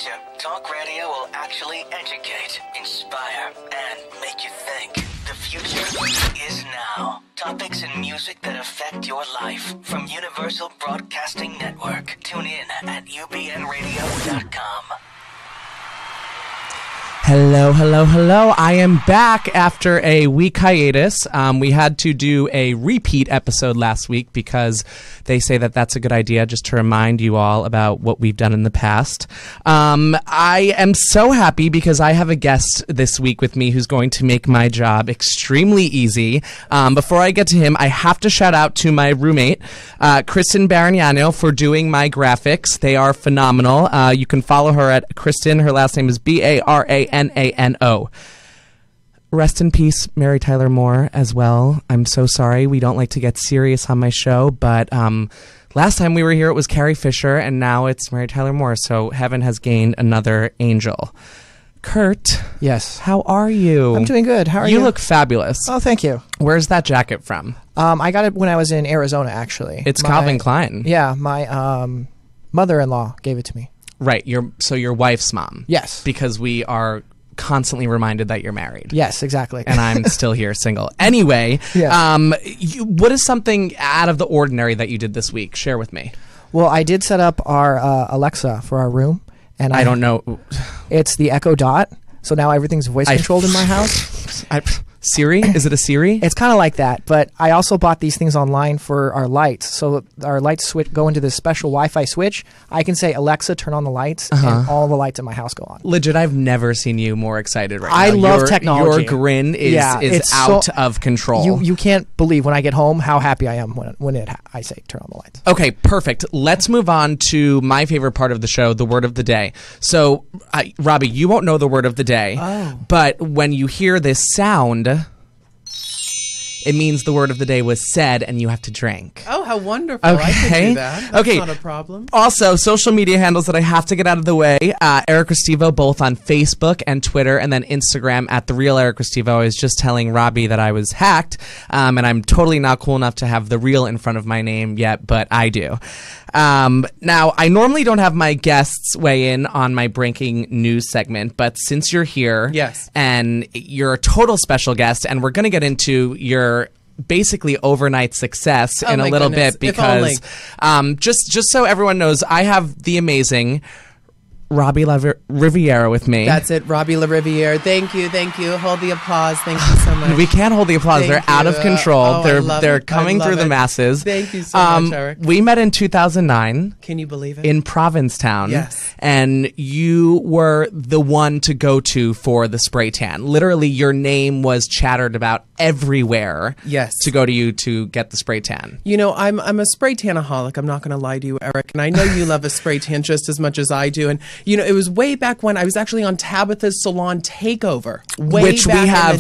future, talk radio will actually educate, inspire, and make you think. The future is now. Topics and music that affect your life from Universal Broadcasting Network. Tune in at ubnradio.com. Hello, hello, hello. I am back after a week hiatus. We had to do a repeat episode last week because they say that that's a good idea, just to remind you all about what we've done in the past. I am so happy because I have a guest this week with me who's going to make my job extremely easy. Before I get to him, I have to shout out to my roommate, Kristen Barignano, for doing my graphics. They are phenomenal. You can follow her at Kristen. Her last name is Barannano. Rest in peace, Mary Tyler Moore, as well. I'm so sorry. We don't like to get serious on my show, but last time we were here, it was Carrie Fisher, and now it's Mary Tyler Moore, so heaven has gained another angel. Kurt. Yes. How are you? I'm doing good. How are you? You look fabulous. Oh, thank you. Where's that jacket from? I got it when I was in Arizona, actually. It's Calvin Klein. Yeah, my mother-in-law gave it to me. Right. So your wife's mom. Yes. Because we are constantly reminded that you're married. Yes, exactly. And I'm still here single. Anyway, yeah. What is something out of the ordinary that you did this week? Share with me. Well, I did set up our Alexa for our room. And I don't know. It's the Echo Dot. So now everything's voice controlled in my house. Siri? Is it a Siri? It's kind of like that, but I also bought these things online for our lights. So our lights switch go into this special Wi-Fi switch. I can say, Alexa, turn on the lights, and all the lights in my house go on. Legit, I've never seen you more excited right now. I love technology. Your grin is out of control. You can't believe when I get home how happy I am when I say turn on the lights. Okay, perfect. Let's move on to my favorite part of the show, the word of the day. So, Robbie, you won't know the word of the day, but when you hear this sound, it means the word of the day was said and you have to drink. Oh, how wonderful. Okay. I can do that. That's okay. not a problem. Also, social media handles that I have to get out of the way. Eric Restivo, both on Facebook and Twitter, and then Instagram at The Real Eric Restivo. I was just telling Robbie that I was hacked, and I'm totally not cool enough to have The Real in front of my name yet, but I do. Now, I normally don't have my guests weigh in on my breaking news segment, but since you're here, yes, and you're a total special guest, and we're going to get into your basically overnight success in a little bit, because just so everyone knows, I have the amazing Robby LaRiviere with me. That's it, Robby LaRiviere. Thank you. Hold the applause. Thank you so much. We can't hold the applause. They're out of control. They're coming through the masses. Thank you so much, Eric. We met in 2009. Can you believe it? In Provincetown. Yes. And you were the one to go to for the spray tan. Literally, your name was chattered about everywhere. Yes. To go to you to get the spray tan. You know, I'm a spray tanaholic. I'm not going to lie to you, Eric. And I know you love a spray tan just as much as I do. And you know, it was way back when I was actually on Tabitha's Salon Takeover. Which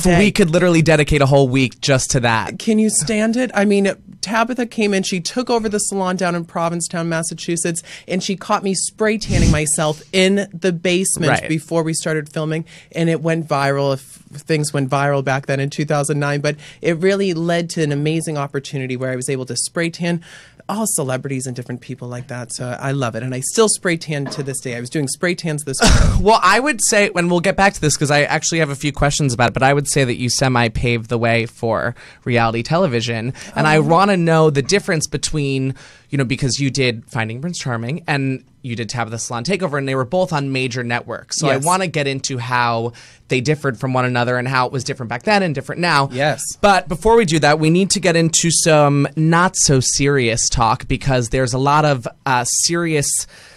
we could literally dedicate a whole week just to that. Can you stand it? I mean, Tabitha came in, she took over the salon down in Provincetown, Massachusetts, and she caught me spray tanning myself in the basement before we started filming, and it went viral. If things went viral back then in 2009, but it really led to an amazing opportunity where I was able to spray tan all celebrities and different people like that. So I love it. And I still spray tan to this day. I was doing spray tans this week. Well, I would say, and we'll get back to this because I actually have a few questions about it, but I would say that you semi-paved the way for reality television. And I want to know the difference between, you know, because you did Finding Prince Charming and you did Tabitha Salon Takeover, and they were both on major networks. So yes. I want to get into how they differed from one another and how it was different back then and different now. Yes. But before we do that, we need to get into some not so serious talk, because there's a lot of serious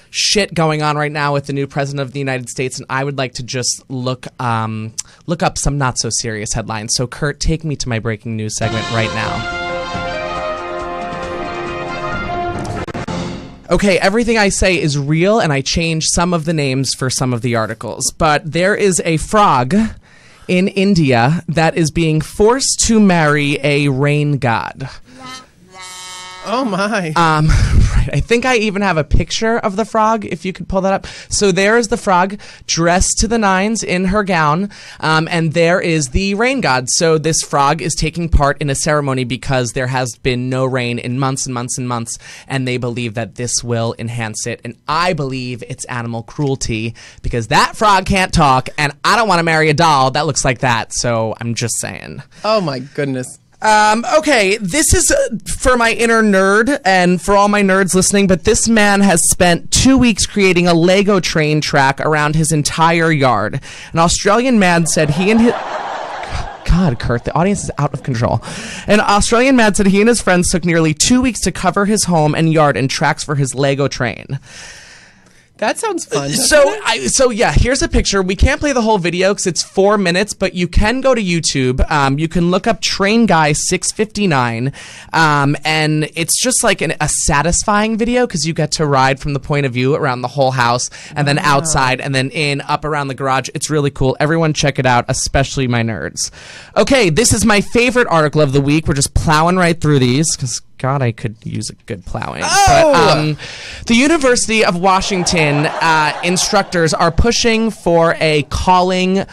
shit going on right now with the new president of the United States, and I would like to just look up some not so serious headlines. So Kurt, take me to my breaking news segment right now. Okay, everything I say is real, and I changed some of the names for some of the articles. But there is a frog in India that is being forced to marry a rain god. Oh my! right. I think I even have a picture of the frog, if you could pull that up. So there is the frog dressed to the nines in her gown, and there is the rain god. So this frog is taking part in a ceremony because there has been no rain in months and months and months, and they believe that this will enhance it. And I believe it's animal cruelty because that frog can't talk, and I don't want to marry a doll that looks like that. So I'm just saying. Oh my goodness. Okay, this is for my inner nerd and for all my nerds listening, but this man has spent 2 weeks creating a Lego train track around his entire yard. An Australian man said he and his... God, Kurt, the audience is out of control. An Australian man said he and his friends took nearly 2 weeks to cover his home and yard in tracks for his Lego train. That sounds fun. So yeah, here's a picture. We can't play the whole video because it's 4 minutes, but you can go to YouTube. You can look up Train Guy 659, and it's just like a satisfying video because you get to ride from the point of view around the whole house, and then outside, and then up around the garage. It's really cool. Everyone check it out, especially my nerds. Okay, this is my favorite article of the week. We're just plowing right through these because God, I could use a good plowing. Oh! But, the University of Washington instructors are pushing for a calling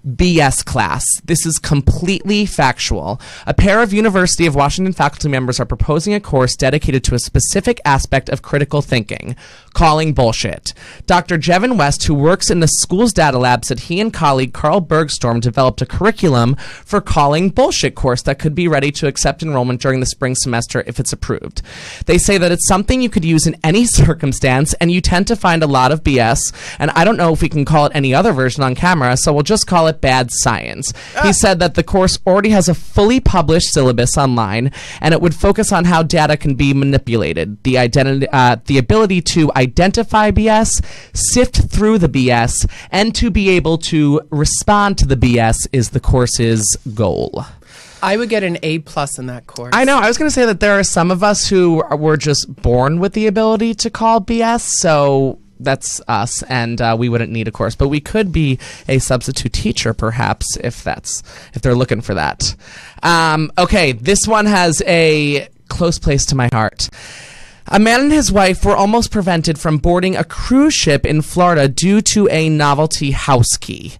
BS class. This is completely factual. A pair of University of Washington faculty members are proposing a course dedicated to a specific aspect of critical thinking, calling bullshit. Dr. Jevin West, who works in the school's data lab, said he and colleague Carl Bergstorm developed a curriculum for calling bullshit course that could be ready to accept enrollment during the spring semester if it's approved. They say that it's something you could use in any circumstance, and you tend to find a lot of BS, and I don't know if we can call it any other version on camera, so we'll just call it bad science. He said that the course already has a fully published syllabus online, and it would focus on how data can be manipulated, the ability to identify BS, sift through the BS, and to be able to respond to the BS is the course's goal. I would get an A+ in that course. I know. I was going to say that there are some of us who were just born with the ability to call BS, so that's us, and we wouldn't need a course, but we could be a substitute teacher perhaps if they're looking for that. Okay, this one has a close place to my heart. A man and his wife were almost prevented from boarding a cruise ship in Florida due to a novelty house key.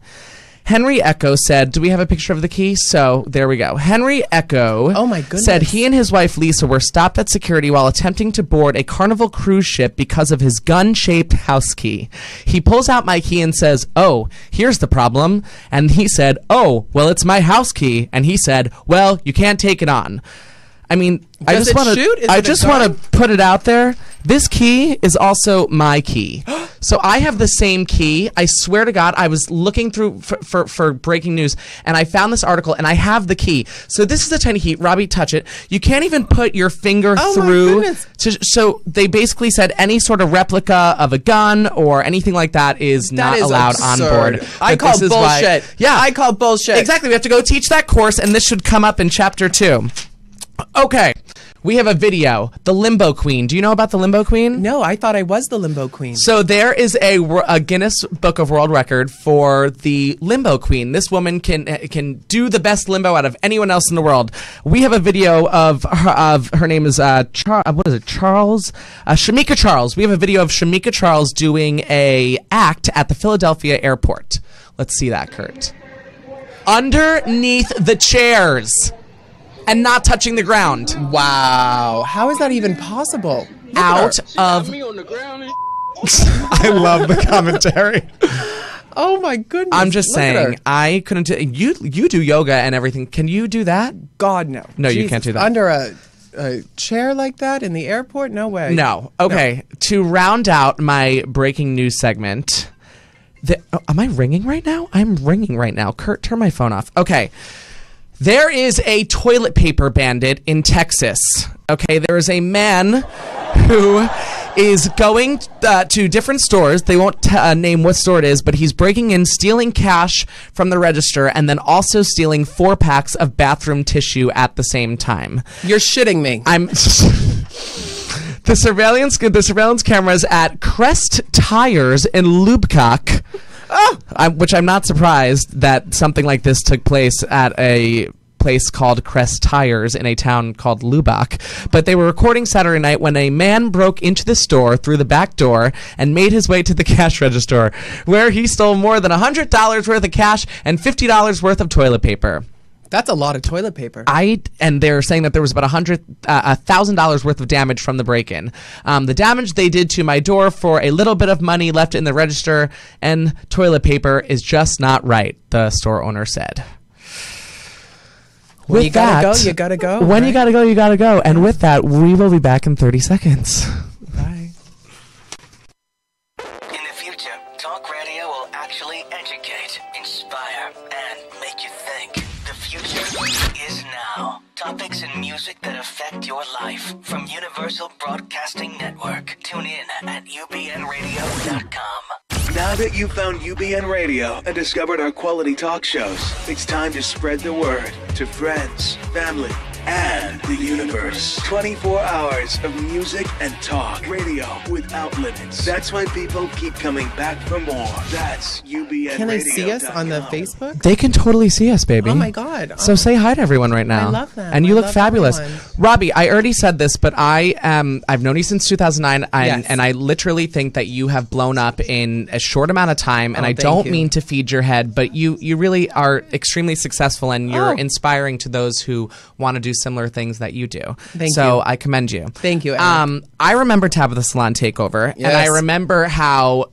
Henry Echo said, do we have a picture of the key? So there we go. Henry Echo oh my goodness. said he and his wife Lisa were stopped at security while attempting to board a Carnival cruise ship because of his gun-shaped house key. He pulls out my key and says, oh, here's the problem. And he said, oh, well, it's my house key. And he said, well, you can't take it on. I mean, I just want to put it out there. This key is also my key. So I have the same key. I swear to God, I was looking through for breaking news, and I found this article, and I have the key. So this is a tiny key. Robbie, touch it. You can't even put your finger through. So they basically said any sort of replica of a gun or anything like that is not allowed on board. I call bullshit. I call bullshit. Exactly. We have to go teach that course, and this should come up in Chapter 2. Okay, we have a video. The Limbo Queen. Do you know about the Limbo Queen? No, I thought I was the Limbo Queen. So there is a Guinness Book of World Record for the Limbo Queen. This woman can do the best limbo out of anyone else in the world. We have a video of her name is Charles? Shamika Charles. We have a video of Shamika Charles doing a act at the Philadelphia airport. Let's see that, Kurt. Underneath the chairs. And not touching the ground. Wow. How is that even possible? Out of... I love the commentary. Oh my goodness. I'm just saying, I couldn't... You do yoga and everything. Can you do that? God, no. No, Jesus. You can't do that. Under a chair like that in the airport? No way. No. Okay. No. To round out my breaking news segment... am I ringing right now? I'm ringing right now. Kurt, turn my phone off. Okay. There is a toilet paper bandit in Texas. Okay, there is a man who is going to different stores. They won't name what store it is, but he's breaking in, stealing cash from the register, and then also stealing 4 packs of bathroom tissue at the same time. You're shitting me. The surveillance cameras at Crest Tires in Lubbock. Which I'm not surprised that something like this took place at a place called Crest Tires in a town called Lubbock. But they were recording Saturday night when a man broke into the store through the back door and made his way to the cash register, where he stole more than $100 worth of cash and $50 worth of toilet paper. That's a lot of toilet paper. And they're saying that there was about $1,000 worth of damage from the break-in. The damage they did to my door for a little bit of money left in the register and toilet paper is just not right, the store owner said. When you gotta go, you gotta go. When you gotta go, you gotta go. And with that, we will be back in 30 seconds. Bye. In the future, talk radio will actually educate, inspire, and make you think. The future is now. Topics and music that affect your life from Universal Broadcasting Network. Tune in at ubnradio.com. Now that you've found UBN Radio and discovered our quality talk shows, it's time to spread the word to friends, family, and the universe. 24 hours of music and talk. Radio without limits. That's why people keep coming back for more. That's UBN. Can they see us on the Facebook? They can totally see us, baby. Oh my God. So say hi to everyone right now. I love them. And you I look love fabulous. everyone. Robbie, I already said this, but I've known you since 2009, Yes. and I literally think that you have blown up in a short amount of time, and Oh, I thank don't you. mean to feed your head, but you really are extremely successful, and you're Oh. inspiring to those who want to do similar things that you do. Thank so you. I commend you. Thank you, Eric. I remember Tabitha Salon Takeover, and I Yes. remember how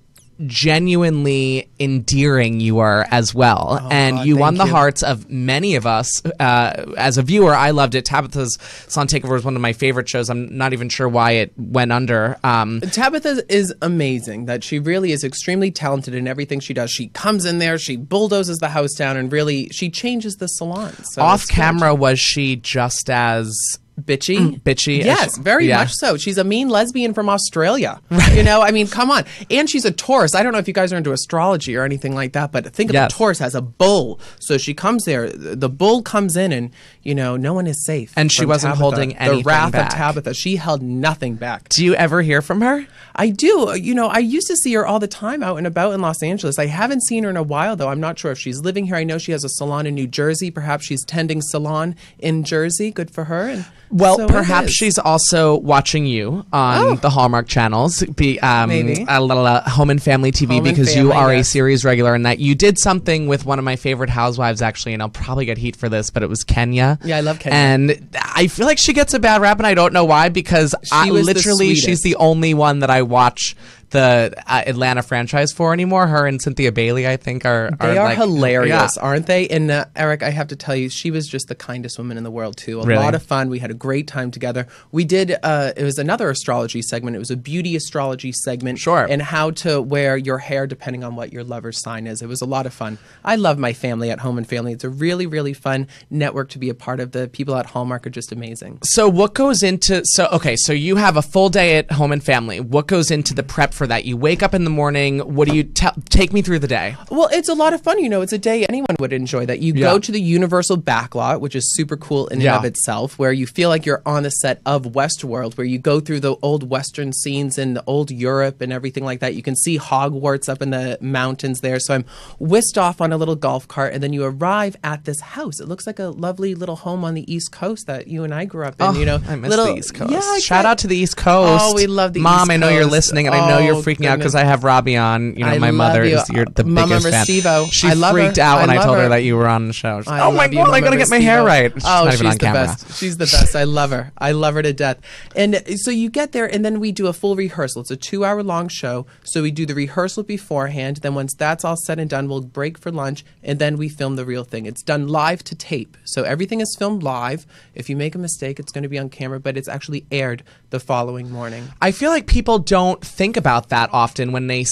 genuinely endearing you are as well, and you won thank the you. hearts of many of us. As a viewer, I loved it. Tabitha's Salon Takeover was one of my favorite shows. I'm not even sure why it went under. Tabitha is amazing. That she really is extremely talented in everything she does. She comes in there, she bulldozes the house down, and really she changes the salon. So Off it's good. camera, was she just as bitchy. bitchy? Yes, very Yeah. much so. She's a mean lesbian from Australia. You know, I mean, come on. And she's a Taurus. I don't know if you guys are into astrology or anything like that, but think of Yes. a Taurus as a bull. So she comes there, the bull comes in, and, you know, no one is safe. And she from wasn't Tabitha. holding anything The wrath back. of Tabitha. She held nothing back. Do you ever hear from her? I do. You know, I used to see her all the time out and about in Los Angeles. I haven't seen her in a while, though. I'm not sure if she's living here. I know she has a salon in New Jersey. Perhaps she's tending salon in Jersey. Good for her. And Well, so it perhaps is. she's also watching you on the Hallmark channels, Maybe. a little Home and Family TV, Home and because you Family, are a yes. series regular, and that you did something with one of my favorite housewives, actually, and I'll probably get heat for this, but it was Kenya. Yeah, I love Kenya. And I feel like she gets a bad rap, and I don't know why, because She was the literally she's sweetest. the only one that I watch the Atlanta franchise for anymore. Her and Cynthia Bailey, I think, are They are like, hilarious, yeah. aren't they? And Eric, I have to tell you, she was just the kindest woman in the world, too. A Really? lot of fun. We had a great time together. We did, it was another astrology segment. It was a beauty astrology segment. Sure. And how to wear your hair depending on what your lover's sign is. It was a lot of fun. I love my family at Home and Family. It's a really, really fun network to be a part of. The people at Hallmark are just amazing. So what goes into so you have a full day at Home and Family. What goes into the prep for that? You wake up in the morning. What do you take me through the day? Well, it's a lot of fun. You know, it's a day anyone would enjoy that. You Yeah. go to the Universal backlot, which is super cool in and Yeah. of itself, where you feel like you're on the set of Westworld, where you go through the old Western scenes in the old Europe and everything like that. You can see Hogwarts up in the mountains there. So I'm whisked off on a little golf cart, and then you arrive at this house. It looks like a lovely little home on the East Coast that you and I grew up in. You know, I miss little, the East Coast. Yeah, Shout out to the East Coast. Oh, we love the Mom, East I know you're Coast. listening, and I know you're Oh, freaking out because goodness. I have Robbie on. You know, I my love mother you. is the Mama biggest fan. Restivo. She I love freaked her. out when I I love told her her. that you were on the show. She's like, I oh my love you, god, I Mama gotta get my hair Restivo. right. She's not even she's on the camera. best. She's the best. I love her. I love her to death. And so you get there, and then we do a full rehearsal. It's a 2-hour long show. So we do the rehearsal beforehand. Then once that's all said and done, we'll break for lunch, and then we film the real thing. It's done live to tape. So everything is filmed live. If you make a mistake, it's going to be on camera, but it's actually aired the following morning. I feel like people don't think about that often when they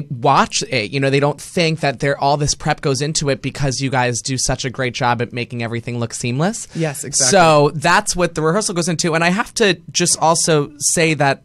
watch it. You know, they don't think that all this prep goes into it because you guys do such a great job at making everything look seamless. Yes, exactly. So that's what the rehearsal goes into. And I have to just also say that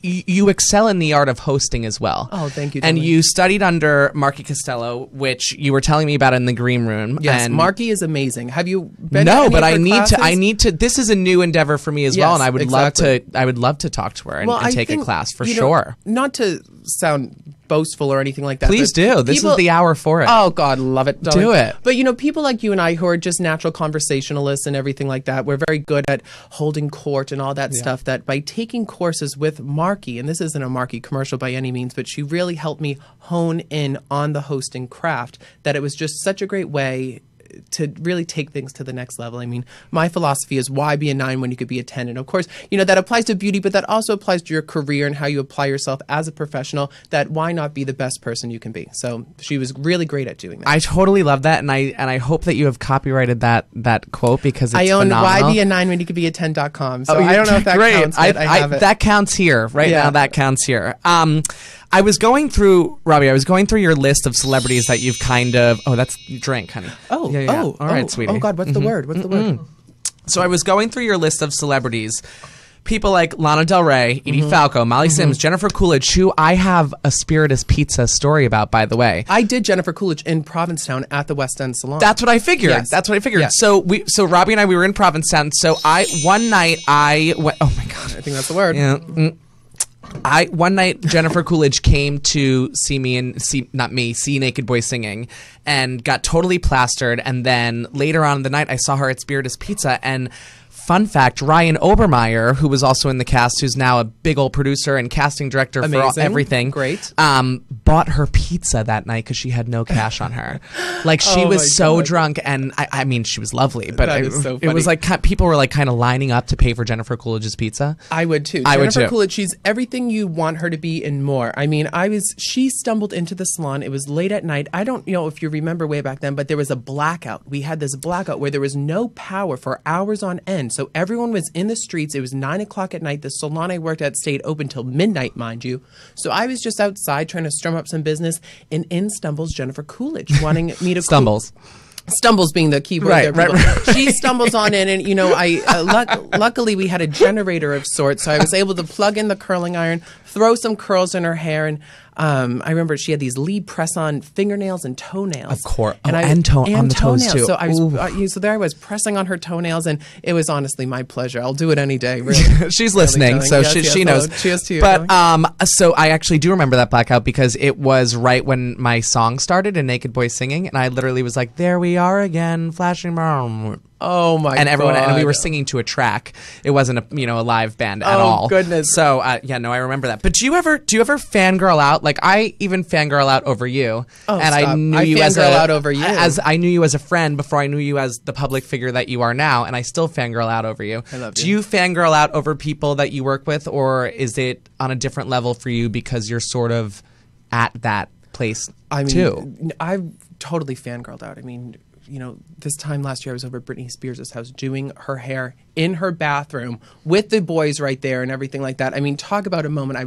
you excel in the art of hosting as well. Oh, thank you, And darling. you studied under Marky Costello, which you were telling me about in the green room. Yes, and Marky is amazing. Have you been to no, any but of I her need classes? to. This is a new endeavor for me as well, Yes, and I would exactly. love to talk to her and I take a think, class for you know, sure. Not to sound boastful or anything like that. Please do. This is the hour for it. Oh, God, love it. Darling. Do it. But, people like you and I who are just natural conversationalists and everything like that, we're very good at holding court and all that stuff, that by taking courses with Marky, and this isn't a Marky commercial by any means, but she really helped me hone in on the hosting craft, that it was just such a great way to really take things to the next level. I mean, my philosophy is, why be a 9 when you could be a 10? And of course, that applies to beauty, but that also applies to your career and how you apply yourself as a professional, that why not be the best person you can be? So she was really great at doing that. I totally love that, and I hope that you have copyrighted that quote, because it's phenomenal. Why be a 9 when you could be a 10.com. So I don't know if that counts, but I have it. That counts here. Now, that counts here. I was going through, Robby, your list of celebrities that you've kind of... Oh, that's drink, honey. Oh, yeah. All right, sweetie. Oh, God, what's the word? What's the word? So I was going through your list of celebrities. People like Lana Del Rey, Edie Falco, Molly Sims, Jennifer Coolidge, who I have a Spiritus Pizza story about, by the way. I did Jennifer Coolidge in Provincetown at the West End Salon. That's what I figured. Yes. That's what I figured. Yes. So Robby and I, we were in Provincetown. So one night I went... Oh, my God. I think that's the word. Yeah. One night Jennifer Coolidge came to see me see Naked Boy Singing, and got totally plastered. And then later on in the night, I saw her at Spiritus Pizza, and fun fact, Ryan Obermeyer, who was also in the cast, who's now a big old producer and casting director for everything. Great. Bought her pizza that night because she had no cash on her. Like, she was so drunk, and I mean, she was lovely, but That is so funny. It was like people were like kind of lining up to pay for Jennifer Coolidge's pizza. I would too. Jennifer Coolidge, she's everything you want her to be and more. I mean, she stumbled into the salon. It was late at night. I don't know if you remember way back then, but there was a blackout. We had this blackout where there was no power for hours on end. So everyone was in the streets. It was 9 o'clock at night. The salon I worked at stayed open till midnight, mind you. So I was just outside trying to strum up some business, and in stumbles Jennifer Coolidge, wanting me to Stumbles being the key word there. Right. She stumbles on in, and luckily we had a generator of sorts, so I was able to plug in the curling iron, throw some curls in her hair, and I remember she had these lead press-on fingernails and toenails. Of course. And on the toes, too. So I was, so there I was pressing on her toenails, and it was honestly my pleasure. I'll do it any day. Really. She's listening, so she knows. Cheers to you. But so I actually do remember that blackout, because it was right when my song started in Naked Boy Singing, and I literally was like, there we are again, flashing around. Oh my and everyone, God. And we were singing to a track. It wasn't a live band at all. Oh goodness. So I remember that. But do you ever fangirl out? Like, I even fangirl out over you. Oh, and stop. I knew you as out over you. I knew you as a friend before I knew you as the public figure that you are now, and I still fangirl out over you. I love you. Do you fangirl out over people that you work with, or is it on a different level for you because you're sort of at that place too? I've totally fangirled out. I mean, this time last year I was over at Britney Spears' house doing her hair in her bathroom with the boys right there and everything like that. I mean, talk about a moment.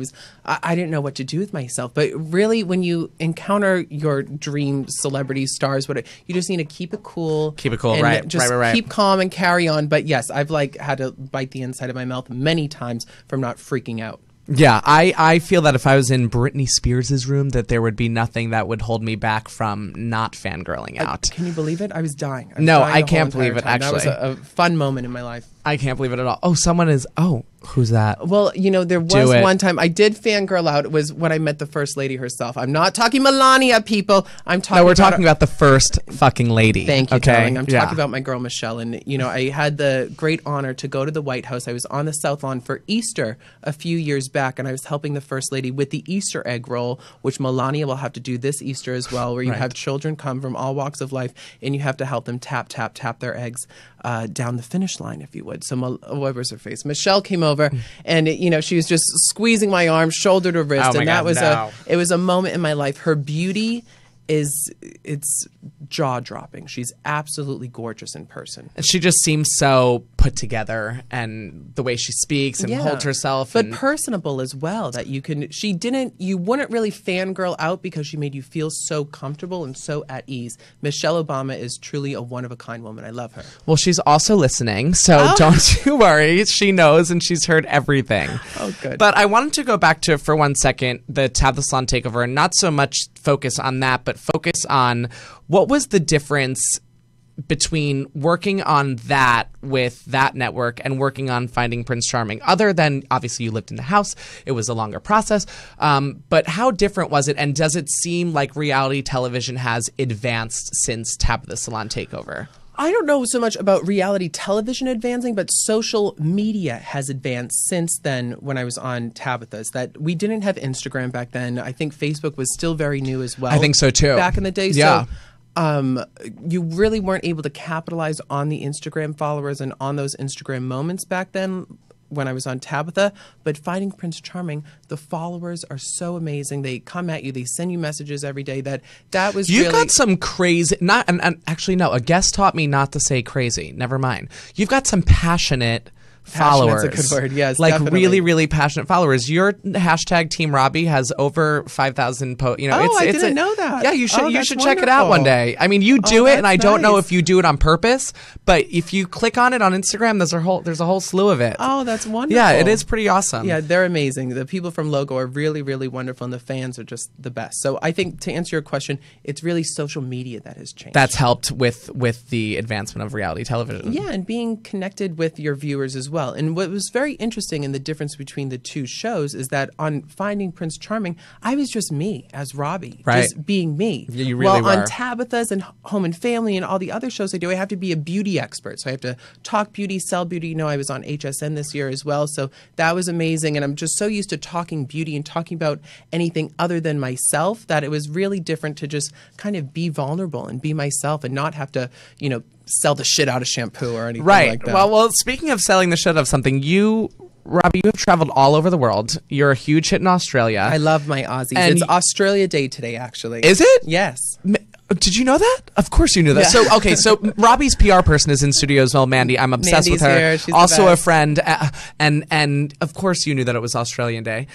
I didn't know what to do with myself. But really, when you encounter your dream celebrity stars, you just need to keep it cool. And right. Just right. keep calm and carry on. But yes, I've had to bite the inside of my mouth many times from not freaking out. Yeah, I feel that if I was in Britney Spears' room, that there would be nothing that would hold me back from not fangirling out. Can you believe it? I was dying. I can't believe it, actually. That was a fun moment in my life. I can't believe it at all. Oh, someone is... Oh, who's that? Well, there was one time I did fangirl out. It was when I met the First Lady herself. I'm not talking Melania, people. We're talking about the first fucking lady. Thank you, darling. I'm talking about my girl, Michelle. And, I had the great honor to go to the White House. I was on the South Lawn for Easter a few years back, and I was helping the First Lady with the Easter egg roll, which Melania will have to do this Easter as well, where you have children come from all walks of life, and you have to help them tap their eggs down the finish line, if you would. So what was her face? Michelle came over, and she was just squeezing my arm, shoulder to wrist, and that was it was a moment in my life. Her beauty it's jaw-dropping. She's absolutely gorgeous in person. And she just seems so put together, and the way she speaks and holds herself. But personable as well, that you wouldn't really fangirl out because she made you feel so comfortable and so at ease. Michelle Obama is truly a one-of-a-kind woman. I love her. Well, she's also listening, so don't you worry. She knows, and she's heard everything. Oh, good. But I wanted to go back to, for 1 second, the Tab the Salon takeover, and not so much focus on that, but focus on what was the difference between working on that with that network and working on Finding Prince Charming? Other than, obviously, you lived in the house. It was a longer process. But how different was it? And does it seem like reality television has advanced since Tabitha Salon takeover? I don't know so much about reality television advancing, but social media has advanced since then when I was on Tabitha's. That we didn't have Instagram back then. I think Facebook was still very new as well. I think so too. Back in the day. Yeah. So you really weren't able to capitalize on the Instagram followers and on those Instagram moments back then when I was on Tabitha. But Finding Prince Charming, the followers are so amazing. They come at you. They send you messages every day. That was You've really... got some crazy... and actually, no. A guest taught me not to say crazy. Never mind. You've got some passionate followers. Passionate's a good word, yes, like definitely. really, really passionate followers. Your hashtag Team Robbie has over 5,000 posts. You know, I didn't know that. Yeah, you should. Oh, you that's should check it out one wonderful. day. I mean, you do it, and I that's don't know nice. if you do it on purpose, but if you click on it on Instagram, there's a whole slew of it. Oh, that's wonderful. Yeah, it is pretty awesome. Yeah, they're amazing. The people from Logo are really, really wonderful, and the fans are just the best. So I think, to answer your question, it's really social media that has changed. That's helped with the advancement of reality television. Yeah, and being connected with your viewers as well. And what was very interesting in the difference between the two shows is that on Finding Prince Charming, I was just me as Robbie, Right. just being me. Yeah, you really Well, were. on Tabitha's and Home and Family and all the other shows I do, I have to be a beauty expert. So I have to talk beauty, sell beauty. You know, I was on HSN this year as well. So that was amazing. And I'm just so used to talking beauty and talking about anything other than myself that it was really different to just kind of be vulnerable and be myself and not have to, you know, sell the shit out of shampoo or anything Right. like that. Well, speaking of selling the shit out of something, Robbie, you have traveled all over the world. You're a huge hit in Australia. I love my Aussies. And It's Australia Day today, actually. Is it? Yes. Did you know that? Of course you knew that. Yeah. So Robbie's PR person is in studio as well, Mandy. I'm obsessed with Mandy's her. here. She's the Also a best. friend, and of course you knew that it was Australian Day.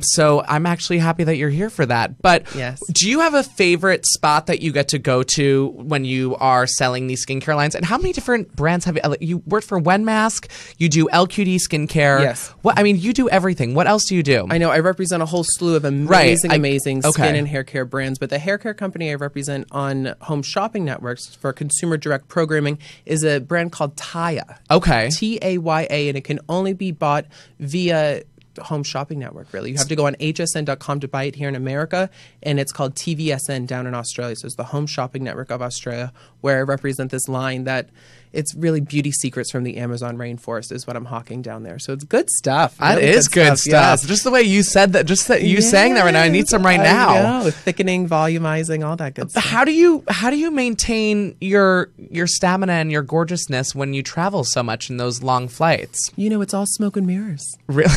So I'm actually happy that you're here for that. But Yes. do you have a favorite spot that you get to go to when you are selling these skincare lines? And how many different brands have you worked for? Wen Mask. You do LQD skincare. Yes. What I mean, you do everything. What else do you do? I know I represent a whole slew of amazing, amazing okay. skin and hair care brands, but the hair care company I represent on Home Shopping Networks for consumer direct programming is a brand called Taya. Okay. Taya, and it can only be bought via Home Shopping Network, really. You have to go on hsn.com to buy it here in America, and it's called TVSN down in Australia. So it's the Home Shopping Network of Australia, where I represent this line that it's really beauty secrets from the Amazon rainforest is what I'm hawking down there. So it's good stuff. That really is good stuff. yes. Just the way you said that, just that you sang that right now. I need some right now. I know. Thickening, volumizing, all that good stuff. How do you maintain your stamina and your gorgeousness when you travel so much in those long flights? You know, it's all smoke and mirrors. Really?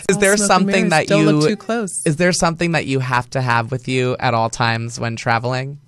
Is there all smoke and something mirrors. that Don't you look too close. Is there something that you have to have with you at all times when traveling?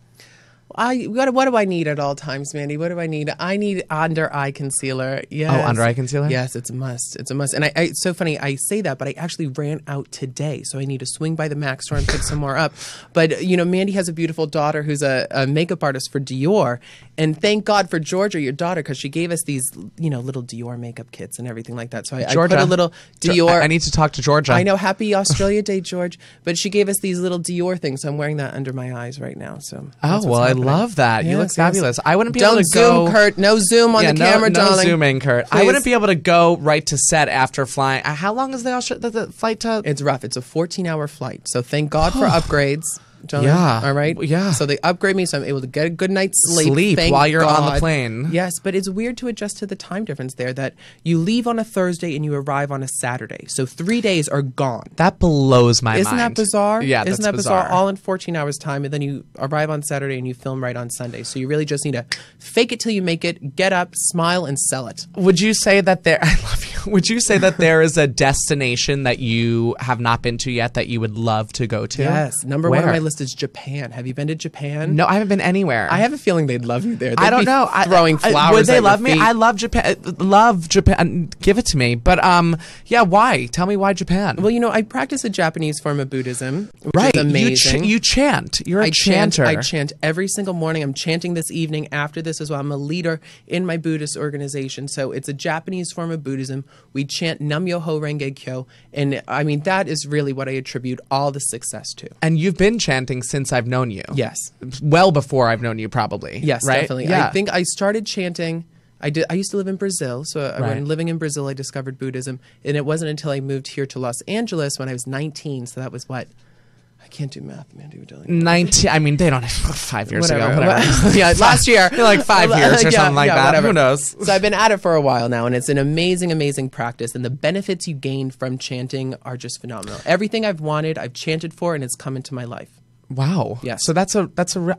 What do I need at all times, Mandy? What do I need? I need under eye concealer. Yes. Oh, under eye concealer? Yes, it's a must. It's a must. And it's so funny. I say that, but I actually ran out today, so I need to swing by the MAC store and pick some more up. But you know, Mandy has a beautiful daughter who's a makeup artist for Dior, and thank God for Georgia, your daughter, because she gave us these little Dior makeup kits and everything like that. So I put a little Dior. I need to talk to Georgia. I know. Happy Australia Day, George. But she gave us these little Dior things. So I'm wearing that under my eyes right now. So that's what's happening. I love that. You look Yes, fabulous. yes. I wouldn't be Don't able to go. zoom, Kurt. No zoom on the camera, no darling. zooming, Kurt. I Please. wouldn't be able to go right to set after flying. How long is the flight to? It's rough. It's a 14-hour flight. So thank God for upgrades. John, Yeah. all right. Yeah. So they upgrade me, so I'm able to get a good night's sleep. Thank while you're on the God. plane. Yes, but it's weird to adjust to the time difference there. That you leave on a Thursday and you arrive on a Saturday, so 3 days are gone. That blows my mind. Isn't that bizarre? Yeah, Isn't that's that bizarre? All in 14 hours time, and then you arrive on Saturday and you film right on Sunday. So you really just need to fake it till you make it, get up, smile, and sell it. Would you say that there? I love you. Would you say that there is a destination that you have not been to yet that you would love to go to? Yes, number one on Where? my list is Japan. Have you been to Japan? No, I haven't been anywhere. I have a feeling they'd love you there. They'd I don't be know. Throwing flowers. Would they at love your me? feet. I love Japan. Love Japan. Give it to me. But yeah, why? Tell me why Japan. Well, you know, I practice a Japanese form of Buddhism, which right. is amazing. You chant. You're a chanter. I chant every single morning. I'm chanting this evening after this as well. I'm a leader in my Buddhist organization. So it's a Japanese form of Buddhism We chant Nam Myoho Renge Kyo. And I mean, that is really what I attribute all the success to. And you've been chanting since I've known you. Yes. Well before I've known you, probably. Yes, right? definitely. Yeah. I think I started chanting. I used to live in Brazil, so when living in Brazil, I discovered Buddhism, and it wasn't until I moved here to Los Angeles when I was 19. So that was what. I can't do math, Mandy. 19. I mean, they don't have 5 years ago. Whatever. Yeah, last year. Like 5 years or something like that. Whatever. Who knows? So I've been at it for a while now, and it's an amazing, amazing practice. And the benefits you gain from chanting are just phenomenal. Everything I've wanted, I've chanted for, and it's come into my life. Wow. Yes. So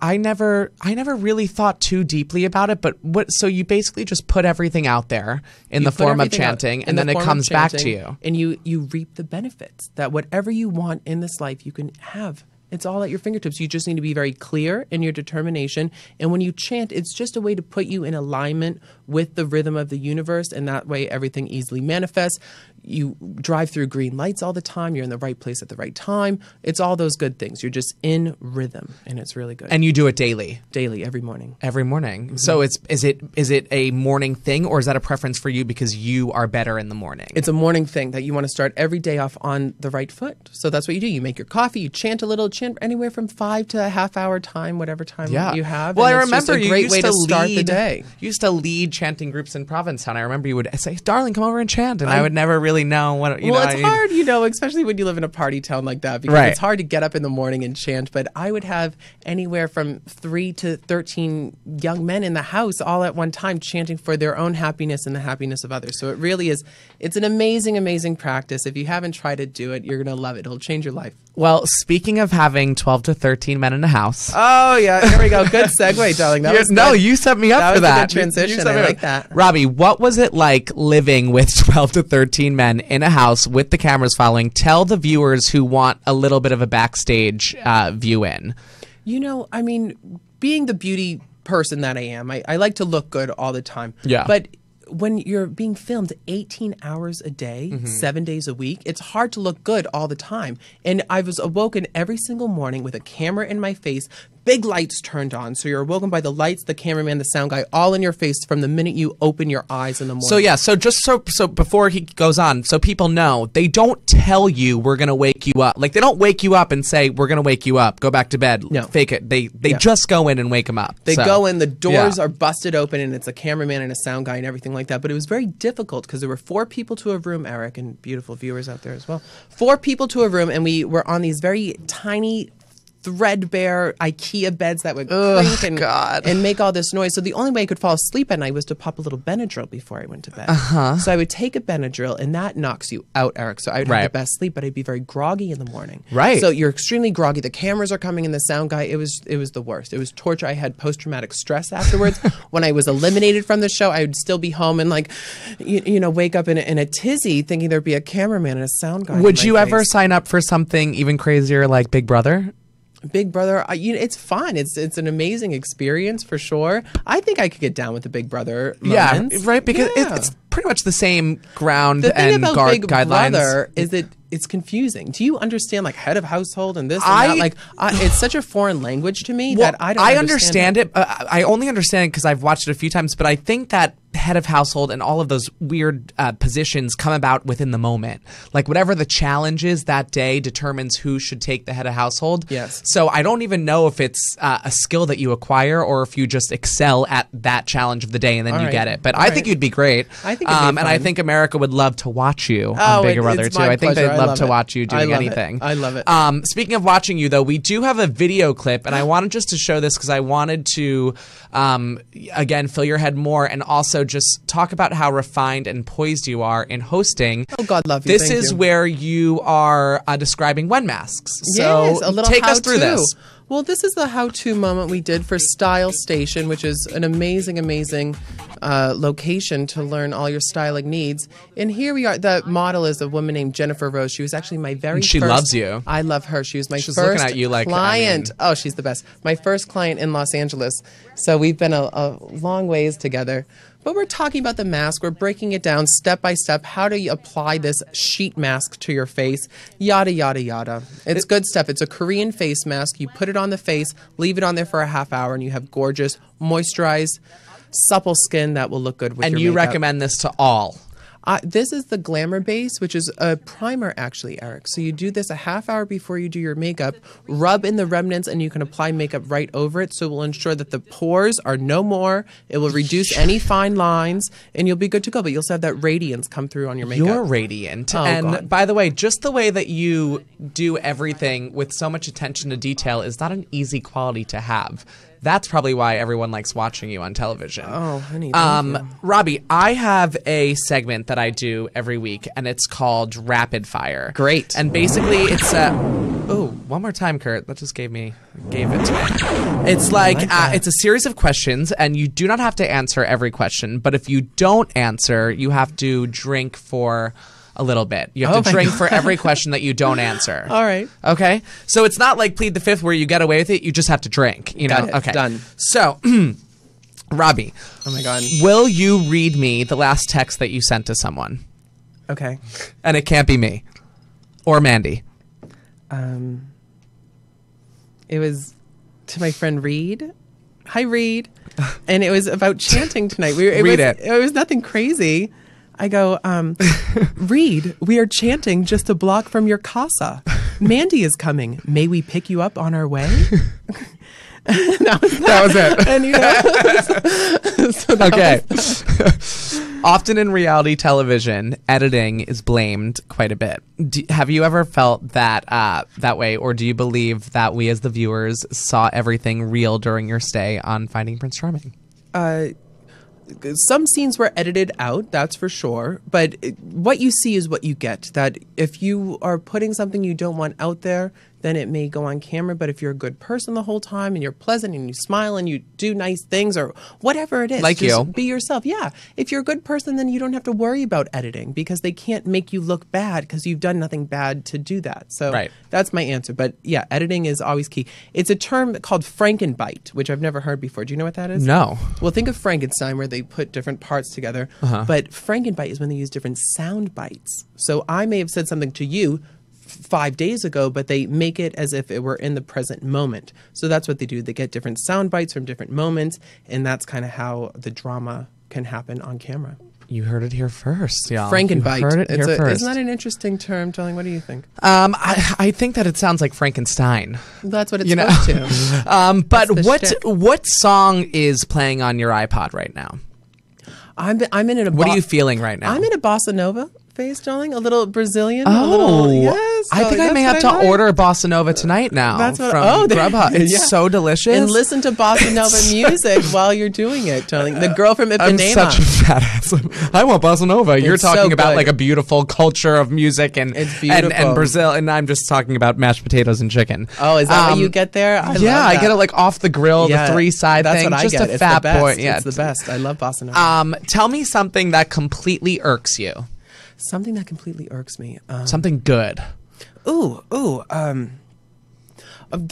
I never really thought too deeply about it, but so you basically just put everything out there in the form of chanting, and then it comes back to you. And you reap the benefits that whatever you want in this life, you can have. It's all at your fingertips. You just need to be very clear in your determination. And when you chant, it's just a way to put you in alignment with the rhythm of the universe, and that way everything easily manifests. You drive through green lights all the time. You're in the right place at the right time. It's all those good things. You're just in rhythm, and it's really good. And you do it daily? Daily, every morning. Every morning. Mm-hmm. So is it a morning thing, or is that a preference for you because you are better in the morning? It's a morning thing that you want to start every day off on the right foot. So that's what you do. You make your coffee, you chant a little, chant anywhere from 5 to a half hour time, whatever time you have. Well, and I it's remember just a great way to start the day. You used to lead chanting groups in Provincetown. I remember you would say, "Darling, come over and chant," and I would never really know what. It's hard, especially when you live in a party town like that, because it's hard to get up in the morning and chant. But I would have anywhere from 3 to 13 young men in the house all at one time chanting for their own happiness and the happiness of others. So it really is. It's an amazing, amazing practice. If you haven't tried to do it, you're going to love it. It'll change your life. Well, speaking of having 12 to 13 men in a house. Oh, yeah. Here we go. Good segue, darling. You set me up for that. That was a good transition. I like that. Robby, what was it like living with 12 to 13 men in a house with the cameras following? Tell the viewers who want a little bit of a backstage view in. I mean, being the beauty person that I am, I like to look good all the time. Yeah. But when you're being filmed 18 hours a day, 7 days a week, it's hard to look good all the time. And I was awoken every single morning with a camera in my face, big lights turned on. So you're awoken by the lights, the cameraman, the sound guy, all in your face from the minute you open your eyes in the morning. So before he goes on, so people know, they don't tell you we're going to wake you up. Like, they don't wake you up and say, we're going to wake you up, go back to bed, fake it. They just go in and wake them up. They go in, the doors are busted open, and it's a cameraman and a sound guy and everything like that. But it was very difficult because there were 4 people to a room, Eric, and beautiful viewers out there as well. 4 people to a room, and we were on these very tiny, threadbare IKEA beds that would creak and make all this noise. So the only way I could fall asleep at night was to pop a little Benadryl before I went to bed. So I would take a Benadryl, and that knocks you out, Eric. So I would have the best sleep, but I'd be very groggy in the morning. Right. So you're extremely groggy. The cameras are coming, and the sound guy. It was the worst. It was torture. I had post-traumatic stress afterwards. When I was eliminated from the show, I would still be home and wake up in a tizzy thinking there'd be a cameraman and a sound guy. Would you ever sign up for something even crazier like Big Brother? Big Brother, it's fun. It's an amazing experience for sure. I think I could get down with the Big Brother moments. Yeah, right? Because it's pretty much the same ground the thing and about Big guidelines. Brother is that it's confusing. Do you understand, like, head of household and this and that? It's such a foreign language to me that I don't understand it. I only understand it because I've watched it a few times, but I think that head of household and all of those weird positions come about within the moment. Like, whatever the challenge is that day determines who should take the head of household. Yes. So I don't even know if it's a skill that you acquire or if you just excel at that challenge of the day and then you get it. But I think you'd be great. I think it'd be fun. And I think America would love to watch you on Bigger Brother too. I think they'd love to watch you doing anything. I love it. Speaking of watching you, though, we do have a video clip, and I wanted just to show this because I wanted to, again, fill your head more and also just talk about how refined and poised you are in hosting. Oh, God love you. This is where you are describing Wen masks. Yes, so a little take us through this. Well, this is the how-to moment we did for Style Station, which is an amazing, amazing location to learn all your styling needs. And here we are. The model is a woman named Jennifer Rose. She was actually my very first. She loves you. I love her. She was my She's first looking at you like, client. Oh, she's the best. My first client in Los Angeles. So we've been a long ways together. But we're talking about the mask. We're breaking it down step by step. How do you apply this sheet mask to your face? Yada, yada, yada. It's good stuff. It's a Korean face mask. You put it on the face, leave it on there for a half hour, and you have gorgeous, moisturized, supple skin that will look good with your makeup. And you recommend this to all? This is the Glamour Base, which is a primer, actually, Eric. So you do this a half hour before you do your makeup, rub in the remnants, and you can apply makeup right over it. So it will ensure that the pores are no more. It will reduce any fine lines, and you'll be good to go. But you'll still have that radiance come through on your makeup. You're radiant. Oh, and God. by the way, just the way that you do everything with so much attention to detail is not an easy quality to have. That's probably why everyone likes watching you on television. Oh, honey, thank you. Robbie, I have a segment that I do every week, and it's called Rapid Fire. Great. And basically, it's one more time, Kurt. That just gave it to me. It's like it's a series of questions, and you do not have to answer every question. But if you don't answer, you have to drink for a little bit. You have to drink for every question that you don't answer. All right. Okay? So it's not like Plead the Fifth where you get away with it. You just have to drink. You know? Got it. Okay. Done. So, Robbie. Oh, my God. Will you read me the last text that you sent to someone? Okay. And it can't be me. Or Mandy. It was to my friend Reed. Hi, Reed. And it was about chanting tonight. Read it. It was nothing crazy. I go, Reed, we are chanting just a block from your casa. Mandy is coming. May we pick you up on our way? That was it. And, you know, Okay. Often in reality television, editing is blamed quite a bit. Have you ever felt that that way, or do you believe that we as the viewers saw everything real during your stay on Finding Prince Charming? Some scenes were edited out, that's for sure. But what you see is what you get. That if you are putting something you don't want out there, then it may go on camera. But if you're a good person the whole time and you're pleasant and you smile and you do nice things or whatever it is, like just you, be yourself. Yeah. If you're a good person, then you don't have to worry about editing because they can't make you look bad because you've done nothing bad to do that. So that's my answer. But yeah, editing is always key. It's a term called Frankenbite, which I've never heard before. Do you know what that is? No. Well, think of Frankenstein where they put different parts together. But Frankenbite is when they use different sound bites. So I may have said something to you 5 days ago, but they make it as if it were in the present moment. So that's what they do. They get different sound bites from different moments, and that's kind of how the drama can happen on camera. You heard it here first, y'all. Frankenbite. You heard it here first. Isn't that an interesting term, Darling? What do you think? I think that it sounds like Frankenstein. That's what it's supposed to. But what song is playing on your iPod right now? I'm in a. What are you feeling right now? I'm in a bossa nova phase, darling. A little Brazilian. Oh, yes. I think I may have to order bossa nova tonight now. That's what. From Grubhub. It's so delicious. And listen to bossa nova music while you're doing it, darling. The girl from Ipanema. I'm such a fat ass. I want bossa nova. You're talking about like a beautiful culture of music and Brazil, and I'm just talking about mashed potatoes and chicken. Oh, is that what you get there? I get it like off the grill, the three side thing. That's what just I get. A fat boy. Yeah, it's the best. I love bossa nova. Tell me something that completely irks you. Something that completely irks me. Something good. The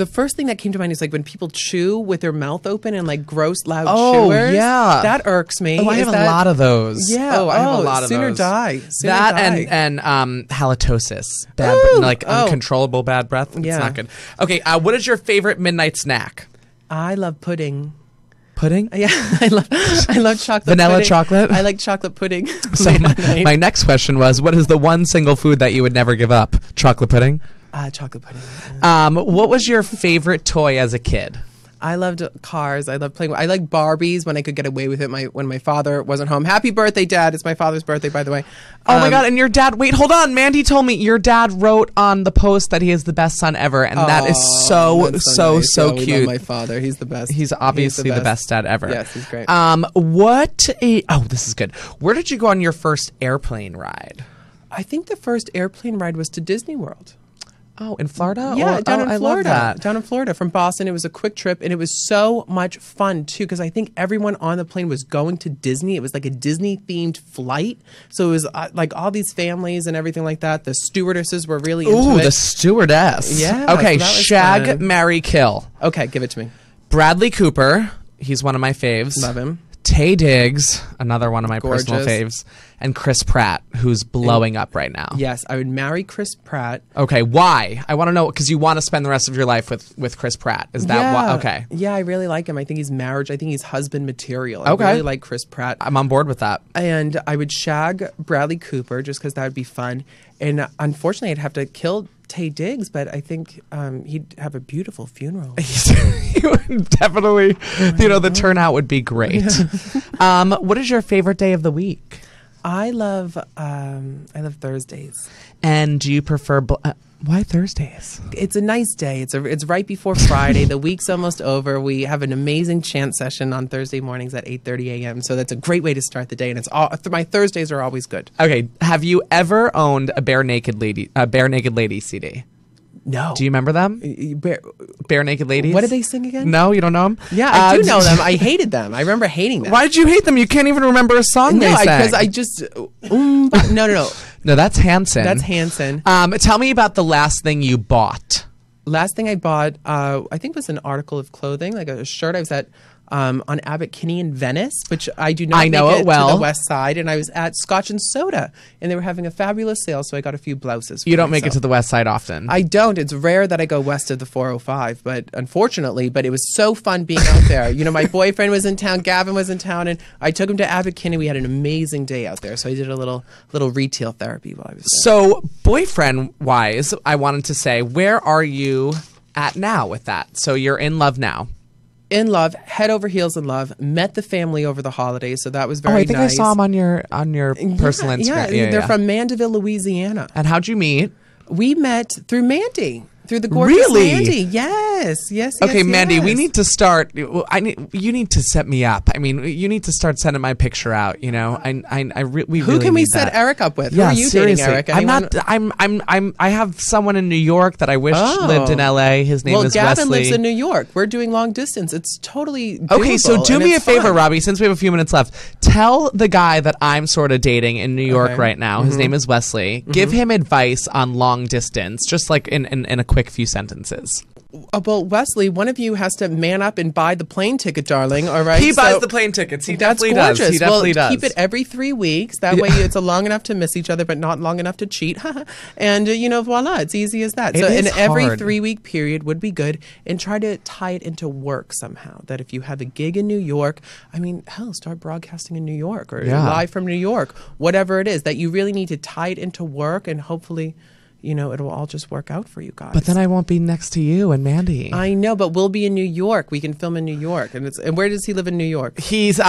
first thing that came to mind is like when people chew with their mouth open and like gross, loud chewers. Yeah. That irks me. Oh, I have a lot of those. Yeah. I have a lot of sooner those. Die. And halitosis. Uncontrollable bad breath. It's not good. Okay, what is your favorite midnight snack? I love pudding. Pudding? Yeah, I love chocolate Vanilla pudding. chocolate? I like chocolate pudding. So my next question was, what is the one single food that you would never give up? Chocolate pudding? Chocolate pudding. What was your favorite toy as a kid? I loved cars. I loved playing. I liked Barbies when I could get away with it. When my father wasn't home. Happy birthday, Dad! It's my father's birthday, by the way. Oh my God! And your dad? Wait, hold on. Mandy told me your dad wrote on the post that he is the best son ever, and that is so nice. cute. We love my father. He's the best. He's obviously the best dad ever. Yes, he's great. This is good. Where did you go on your first airplane ride? I think the first airplane ride was to Disney World. Oh, in Florida? Yeah, down in Florida. I love that. Down in Florida from Boston. It was a quick trip, and it was so much fun, too, because I think everyone on the plane was going to Disney. It was like a Disney-themed flight. So it was like all these families and everything like that. The stewardesses were really into it. Ooh, the stewardess. Yeah. Okay, so shag, marry, kill. Okay, give it to me. Bradley Cooper. He's one of my faves. Love him. Tay Diggs, another one of my personal Gorgeous. faves, and Chris Pratt, who's blowing up right now. Yes, I would marry Chris Pratt. Okay, why? I want to know, because you want to spend the rest of your life with Chris Pratt. Is that why? Okay. Yeah, I really like him. I think he's marriage. I think he's husband material. Okay. I really like Chris Pratt. I'm on board with that. And I would shag Bradley Cooper just because that would be fun. And unfortunately, I'd have to kill Tay Diggs, but I think he'd have a beautiful funeral. He would definitely, the turnout would be great. What is your favorite day of the week? I love Thursdays. And do you prefer why Thursdays? It's a nice day. It's right before Friday. The week's almost over. We have an amazing chant session on Thursday mornings at 8:30 a.m. So that's a great way to start the day. And my Thursdays are always good. Okay, have you ever owned a Bare Naked Lady CD? No. Do you remember them? Bare Naked Ladies? What did they sing again? No, you don't know them? Yeah, I do know them. I hated them. I remember hating them. Why did you hate them? You can't even remember a song they sang. Because I just no. No, that's Hanson. That's Hanson. Tell me about the last thing you bought. Last thing I bought, I think was an article of clothing, like a shirt. I was at on Abbot Kinney in Venice, which I do not I know make it well. to the west side, and I was at Scotch and Soda, and they were having a fabulous sale, so I got a few blouses. You don't make it to the west side often. I don't. It's rare that I go west of the 405, but unfortunately, it was so fun being out there. My boyfriend was in town, Gavin was in town, and I took him to Abbot Kinney. We had an amazing day out there, so I did a little retail therapy while I was there. So, boyfriend-wise, I wanted to say, where are you at now with that? So you're in love now. In love, head over heels in love. Met the family over the holidays, so that was very nice. I think I saw them on your personal Instagram. Yeah, they're from Mandeville, Louisiana. And how'd you meet? We met through Mandy. Through the gorgeous Mandy. Yes. Okay, Mandy, yes. we need to start. You need to set me up. I mean, you need to start sending my picture out. We Who can we set Eric up with? Yeah, Who are you seriously. dating, Eric? I have someone in New York that I wish lived in LA. His name is Gavin Wesley. lives in New York. We're doing long distance. It's totally doable, okay. So do and me a it's favor, fun. Robbie. Since we have a few minutes left, tell the guy that I'm sort of dating in New York right now. His name is Wesley. Give him advice on long distance, just like in a quick few sentences. Well, Wesley, one of you has to man up and buy the plane ticket, darling. All right, He buys the plane tickets. He that's definitely gorgeous. does. He definitely does. Keep it every 3 weeks. That way, it's long enough to miss each other, but not long enough to cheat. And voila, it's easy as that. So, every 3-week period would be good, and try to tie it into work somehow. That if you have a gig in New York, start broadcasting in New York or live from New York, whatever it is. That you really need to tie it into work, and hopefully, it'll all just work out for you guys. But then I won't be next to you and Mandy. I know, but we'll be in New York. We can film in New York. And where does he live in New York? He's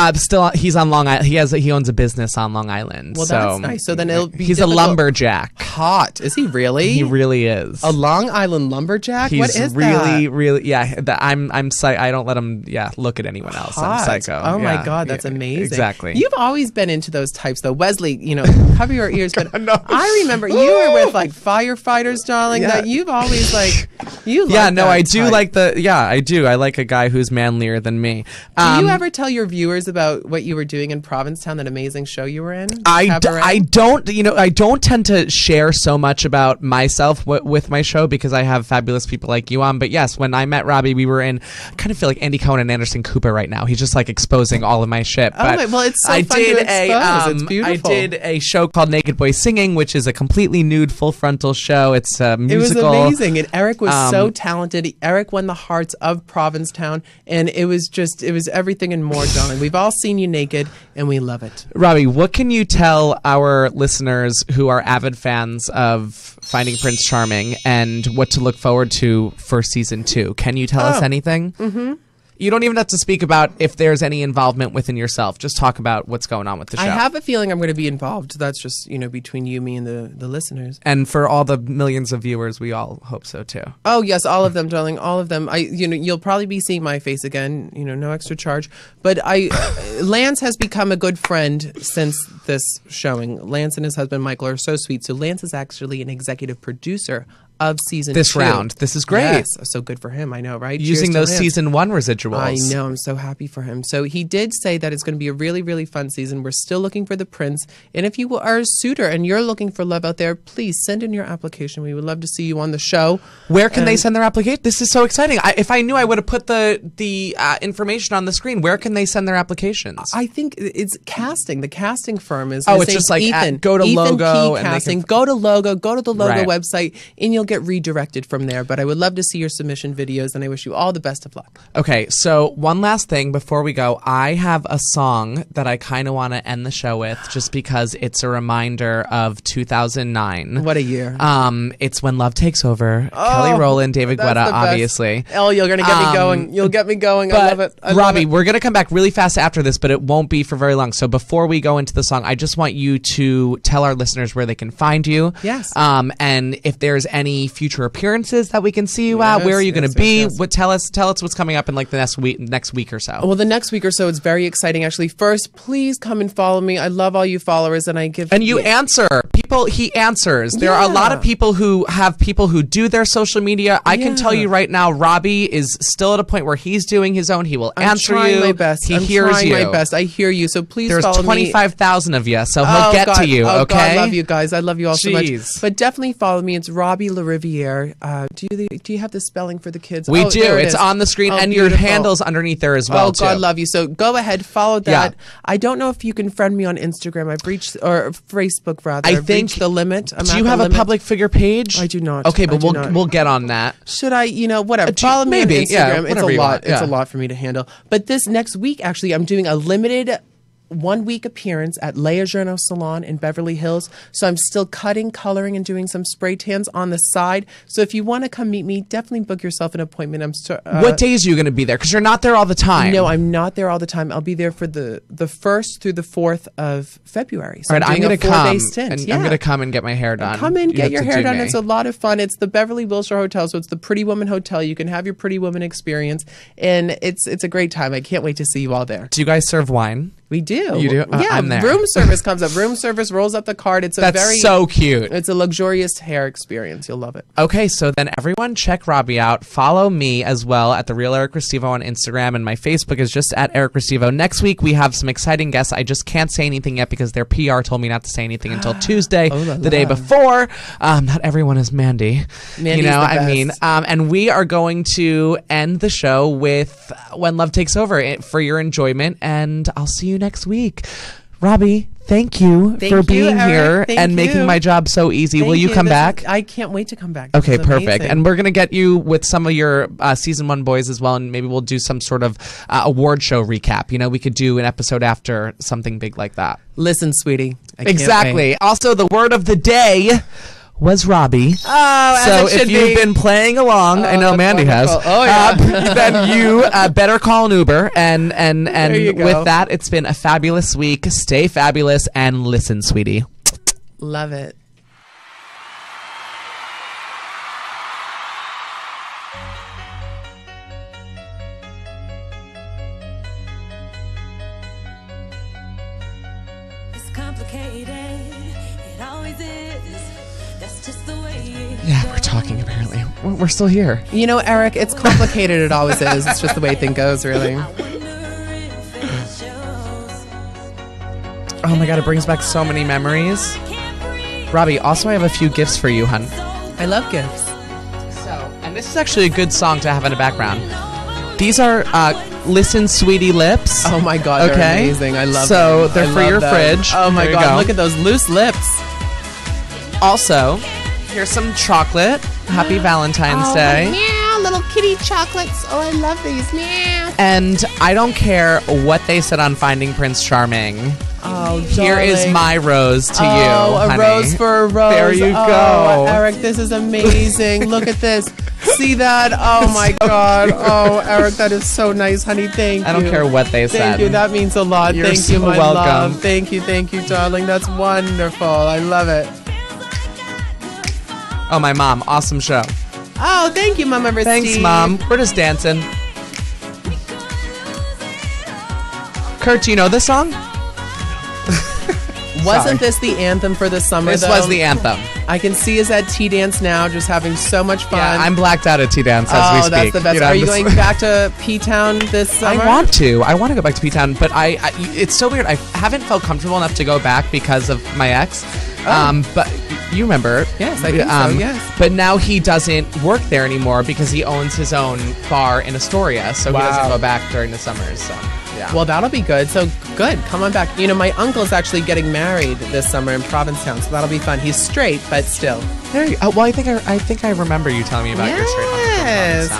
he's on Long Island. He owns a business on Long Island. Well, that's nice. So then it'll be he's difficult. a lumberjack. Hot. Is he really? He really is. A Long Island lumberjack? He's what is really, that? really, yeah. I'm I don't let him, look at anyone else. Hot. I'm psycho. Oh my God, that's amazing. Exactly. You've always been into those types, though. Wesley, cover your ears. But No. I remember you were with firefighters, darling. That you've always you. Yeah, no, I do type. I do. I like a guy who's manlier than me. Do you ever tell your viewers about what you were doing in Provincetown, that amazing show you were in? I don't tend to share so much about myself with my show because I have fabulous people like you on. But yes, when I met Robbie, we were in. I kind of feel like Andy Cohen and Anderson Cooper right now. He's just exposing all of my shit. But well, it's so fun to expose. It's beautiful. I did a show called Naked Boy Singing, which is a completely nude, full frontal show. It's a musical. It was amazing, and Eric was so talented. Eric won the hearts of Provincetown, and it was everything and more, darling. We've all seen you naked, and we love it. Robbie, what can you tell our listeners who are avid fans of Finding Prince Charming and what to look forward to for season 2? Can you tell us anything? Mm-hmm. You don't even have to speak about if there's any involvement within yourself. Just talk about what's going on with the show. I have a feeling I'm going to be involved. That's just, between you, me, and the listeners. And for all the millions of viewers, we all hope so too. Oh, yes, all of them, darling, all of them. You'll probably be seeing my face again, no extra charge. But Lance has become a good friend since this showing. Lance and his husband, Michael, are so sweet. So Lance is actually an executive producer of season this 2. round. This is great. Yes, so good for him. I know, right? Using Cheers to those him. season 1 residuals. I know. I'm so happy for him. So he did say that it's going to be a really, really fun season. We're still looking for the prince. And if you are a suitor and you're looking for love out there, please send in your application. We would love to see you on the show. Where can they send their application? This is so exciting. If I knew, I would have put the information on the screen. Where can they send their applications? I think it's casting. The casting firm is. Oh, it's just like Ethan. go to Ethan Logo P. and Casting. they can... Go to Logo. Go to the Logo Right. website, and you'll get redirected from there. But I would love to see your submission videos, and I wish you all the best of luck. Okay, so one last thing before we go. I have a song that I kind of want to end the show with, just because it's a reminder of 2009. What a year! It's When Love Takes Over. Kelly Rowland, David That's Guetta, the best. obviously. Oh, you're gonna get me going. You'll get me going. I love it. Robbie, we're going to come back really fast after this, but it won't be for very long. So before we go into the song, I just want you to tell our listeners where they can find you. Yes. And if there's any future appearances that we can see you at, where are you going to be? Yes. What tell us what's coming up in like the next week or so. Well, the next week or so, it's very exciting. Actually, first, please come and follow me. I love all you followers, and I give. And you answer people. He answers. There are a lot of people who have people who do their social media. I can tell you right now, Robbie is still at a point where he's doing his own. He will answer you. I'm trying my best. He I'm hears trying you. my best. I hear you. So please There's follow me. 25,000 of you, so he'll get to you. Oh, Okay. God, I love you guys. I love you all so much. Jeez. But definitely follow me. It's Robby LaRiviere. Do you have the spelling for the kids? We Oh, do. there it It's is. on the screen, Oh, and your beautiful. handle's underneath there as well. Oh, God, too. love you. So go ahead, follow that. Yeah. I don't know if you can friend me on Instagram. I've reached, or Facebook rather. I I've think reached the limit. Do you have a public figure page? I do not. Okay, but I do not. we'll get on that. Should I, whatever. Do- Follow me maybe, on yeah, Instagram. It's whatever a you lot. want, It's yeah. a lot for me to handle. But this next week, actually, I'm doing a limited 1-week appearance at Leia Journo Salon in Beverly Hills. So I'm still cutting, coloring, and doing some spray tans on the side. So if you want to come meet me, definitely book yourself an appointment. What days are you going to be there? Because you're not there all the time. No, I'm not there all the time. I'll be there for the 1st through the 4th of February. So All right, I'm doing going a to come. 4-day stint. And I'm going to come and get my hair done. Come in, You get have your to hair do done. me. It's a lot of fun. It's the Beverly Wilshire Hotel, so it's the Pretty Woman Hotel. You can have your Pretty Woman experience, and it's a great time. I can't wait to see you all there. Do you guys serve wine? We do. You do? Yeah, I'm there. room service comes up. Room service rolls up the card. It's That's so cute. It's a luxurious hair experience. You'll love it. Okay, so then everyone check Robbie out. Follow me as well at The Real Eric Restivo on Instagram, and my Facebook is just at Eric Restivo. Next week, we have some exciting guests. I just can't say anything yet because their PR told me not to say anything until Tuesday, the day before. Not everyone is Mandy. Mandy's the best. And we are going to end the show with When Love Takes Over for your enjoyment, and I'll see you next week. Robbie, thank you for being here and making my job so easy. Will you come back? I can't wait to come back. Okay, perfect. And we're going to get you with some of your season 1 boys as well, and maybe we'll do some sort of award show recap. We could do an episode after something big like that. Listen, sweetie. I can't Exactly. wait. Also, the word of the day was Robbie. Oh, so if you've been playing along, I know Mandy has. Oh, yeah. Then you better call an Uber. And you go. with that, it's been a fabulous week. Stay fabulous and listen, sweetie. Love it. It's complicated. It always is. That's just the way it Yeah, we're talking apparently. We're still here. Eric, it's complicated. It always is. It's just the way thing goes, really. Oh my God, it brings back so many memories. Robbie, also I have a few gifts for you, hun. I love gifts. And this is actually a good song to have in the background. These are Listen Sweetie Lips. Oh my God, Okay. they're amazing. I love them. So they're I for love your them. fridge. Oh my There you God, go. look at those loose lips. Also, here's some chocolate. Happy Valentine's Day. Meow, little kitty chocolates. Oh, I love these. Meow. And I don't care what they said on Finding Prince Charming. Oh, Here is darling. my rose to you, Oh, a honey. rose for a rose. There you Oh, go. Eric, this is amazing. Look at this. See that? Oh my God. Oh, Eric, that is so nice, honey. Thank you. I don't care what they said. Thank you. That means a lot. You're Thank so you, my welcome. love. Thank you, darling. That's wonderful. I love it. Oh, my mom. Awesome show. Oh, thank you, Mama Risty. Thanks, Mom. We're just dancing. Kurt, do you know this song? Wasn't this the anthem for the summer, This though? was the anthem. I can see us at Tea Dance now, just having so much fun. Yeah, I'm blacked out at Tea Dance as we speak. Oh, that's the best. You know, Are you going back to P-Town this summer? I want to go back to P-Town, but it's so weird. I haven't felt comfortable enough to go back because of my ex. But you remember. Yes, I think so, yes. But now he doesn't work there anymore because he owns his own bar in Astoria, so he doesn't go back during the summers. So, yeah. Well, that'll be good. So, good. Come on back. You know, my uncle's actually getting married this summer in Provincetown, so that'll be fun. He's straight, but still. There you go. Well, I think I remember you telling me about your straight uncle.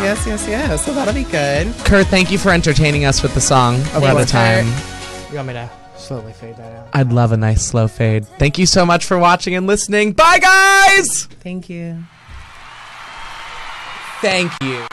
Yes. So that'll be good. Kurt, thank you for entertaining us with the song over the time. You want me to slowly fade that out? I'd love a nice slow fade. Thank you so much for watching and listening. Bye, guys! Thank you. Thank you.